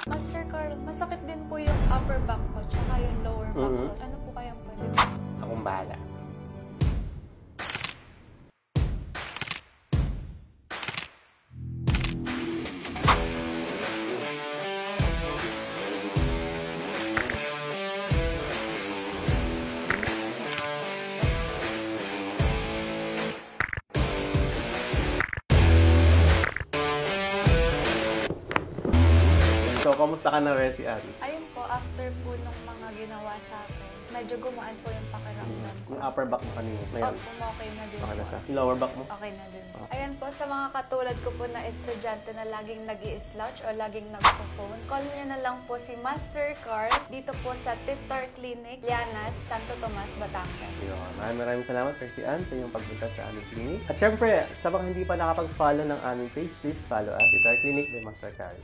Master Carl, masakit din po yung upper back ko, tsaka yung lower back ko. Ano po kayang pwede? Akong bahala. So, kamusta ka na, Resi Ann? Ayun po, after po nung mga ginawa sa akin, medyo gumaan po yung pakiramdam ko. Yung upper back mo kanina. Ngayon, Opo, okay na din okay na po. siya. Yung lower back mo? Okay na din po. Ayan po, sa mga katulad ko po na estudyante na laging nag-i-slouch o laging nagpo-phone, call nyo na lang po si Master Carl dito po sa Titor Clinic, Llanas, Santo Tomas, Batangas. Yun. Maraming salamat, Resi Ann, sa iyong pagpunta sa aming clinic. At syempre, sa mga hindi pa nakapag-follow ng aming page, please follow us, Titor Clinic by Master Carl.